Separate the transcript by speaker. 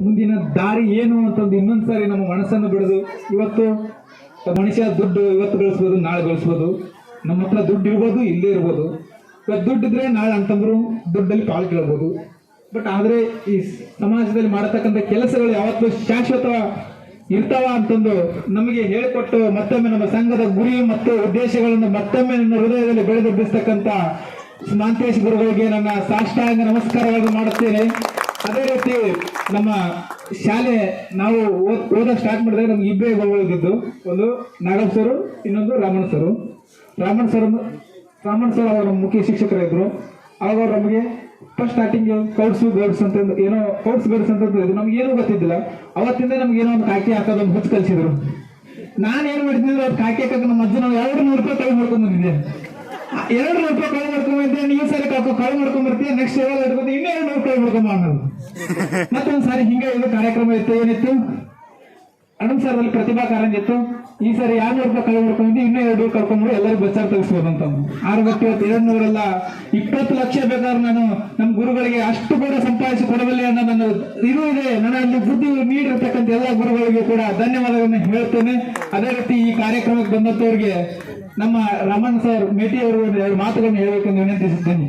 Speaker 1: ಮುಂದಿನ ದಾರಿ ಏನು ಅಂತಂದು ಇನ್ನೊಂದ್ಸಾರಿ ನಮ್ಮ ಮನಸ್ಸನ್ನು ಬಿಡೋದು. ಇವತ್ತು ಮನುಷ್ಯ ದುಡ್ಡು ಇವತ್ತು ಗಳಿಸ್ಬೋದು, ನಾಳೆ ಗಳಿಸ್ಬೋದು. ನಮ್ಮ ಹತ್ರ ದುಡ್ಡು ಇರ್ಬೋದು, ಇಲ್ಲೇ ಇರ್ಬೋದು. ಇವತ್ತು ದುಡ್ಡಿದ್ರೆ ನಾಳೆ ಅಂತಂದ್ರು ದುಡ್ಡಲ್ಲಿ ಪಾಲು ಕೇಳ್ಬೋದು. ಬಟ್ ಆದರೆ ಈ ಸಮಾಜದಲ್ಲಿ ಮಾಡತಕ್ಕಂಥ ಕೆಲಸಗಳು ಯಾವತ್ತೂ ಶಾಶ್ವತ ಇರ್ತಾವ ಅಂತಂದು ನಮಗೆ ಹೇಳಿಕೊಟ್ಟು ಮತ್ತೊಮ್ಮೆ ನಮ್ಮ ಸಂಘದ ಗುರಿ ಮತ್ತು ಉದ್ದೇಶಗಳನ್ನು ಮತ್ತೊಮ್ಮೆ ನನ್ನ ಹೃದಯದಲ್ಲಿ ಬೆಳೆದೆಬ್ಬಿಸ್ತಕ್ಕಂಥ ಮಾಂತೇಶ್ ಗುರುಗಳಿಗೆ ನನ್ನ ಸಾಷ್ಟಾಂಗ ನಮಸ್ಕಾರಗಳನ್ನು ಮಾಡುತ್ತೇನೆ. ಅದೇ ರೀತಿ ನಮ್ಮ ಶಾಲೆ ನಾವು ಓದಕ್ಕೆ ಸ್ಟಾರ್ಟ್ ಮಾಡಿದಾಗ ನಮ್ಗೆ ಇಬ್ಬರೇ ಗುರುಗಳಿದ್ದು, ಒಂದು ನಾಗಪ್ಪ ಸರು, ಇನ್ನೊಂದು ರಾಮಣ್ಣ ಸರು. ರಾಮಣ್ಣ ಸರ್ ಅವರ ಮುಖ್ಯ ಶಿಕ್ಷಕರಿದ್ರು. ಅವಾಗ ಅವ್ರು ನಮಗೆ ಫಸ್ಟ್ ಸ್ಟಾರ್ಟಿಂಗ್ ಕೌಡ್ಸು ಗೌಡ್ಸ್ ಅಂತ ಏನೋ ಕೌಡ್ಸ್ ಗೌಡ್ಸ್ ಅಂತ ನಮ್ಗೆ ಏನೂ ಗೊತ್ತಿದ್ದಿಲ್ಲ. ಅವತ್ತಿಂದ ನಮ್ಗೆ ಏನೋ ಒಂದು ಕಾಕಿ ಹಾಕೋದೊಂದು ಹುಚ್ಚು ಕಲಿಸಿದ್ರು. ನಾನೇನು ಮಾಡಿದ್ದಿದ್ರೆ ಅವ್ರು ಕಾಕಿ ಹಾಕೋಕೆ ನಮ್ಮ ಅಜ್ಜ ನಾವು 200 ರೂಪಾಯಿ ಕೈ ಮಾಡ್ಕೊಂಡು ಬಂದಿದ್ದೆ. 200 ರೂಪಾಯಿ ಕೈ ಮಾಡ್ಕೊಂಡ್ ಬಂದಿದ್ದೆ. ನೀವು ಸರಿ ಕೈ ಮಾಡ್ಕೊಂಡ್ ಬರ್ತೀವಿ, ನೆಕ್ಸ್ಟ್ ಯಾವಾಗ ಇಟ್ಕೊಂಡು ಇನ್ನೂ 200 ಕೈ ಮಾಡ್ಕೊಂಬ ಅನ್ನೋದು. ಮತ್ತೊಂದು ಸಾರಿ ಹಿಂಗೆ ಇದು ಕಾರ್ಯಕ್ರಮ ಇತ್ತು. ಏನಿತ್ತು, ಅಣ್ಣನ್ ಸರ್ ಅಲ್ಲಿ ಪ್ರತಿಭಾ ಕಾರಂಜಿ ಇತ್ತು. ಈ ಸಾರಿ 200 ರೂಪಾಯಿ ಕೈ ಮಾಡ್ಕೊಂಡು ಇನ್ನೂ 200 ಕರ್ಕೊಂಡ್ಬಿಟ್ಟು ಎಲ್ಲರಿಗೂ ಬಚ್ಚಾರ ತೆಗಿಸ್ಬೋದಂತ. 200 20 ಲಕ್ಷ ಬೇಕಾದ್ರೆ ನಾನು ನಮ್ಮ ಗುರುಗಳಿಗೆ ಅಷ್ಟು ಕೂಡ ಸಂಪಾದಿಸಿ ಕೊಡಬಲ್ಲೆ ಅನ್ನೋ ನನ್ನ ಇದು ಇದೆ. ನನ್ನಲ್ಲಿ ಬುದ್ಧಿ ನೀಡಿರ್ತಕ್ಕಂಥ ಎಲ್ಲ ಗುರುಗಳಿಗೂ ಕೂಡ ಧನ್ಯವಾದಗಳನ್ನು ಹೇಳ್ತೇನೆ. ಅದೇ ರೀತಿ ಈ ಕಾರ್ಯಕ್ರಮಕ್ಕೆ ಬಂದಂತವ್ರಿಗೆ ನಮ್ಮ ರಮಣ್ ಸರ್ ಮೇಟಿ ಅವರು 2 ಮಾತುಗಳನ್ನು ಹೇಳಬೇಕೆಂದು ವಿನಂತಿಸುತ್ತೇನೆ.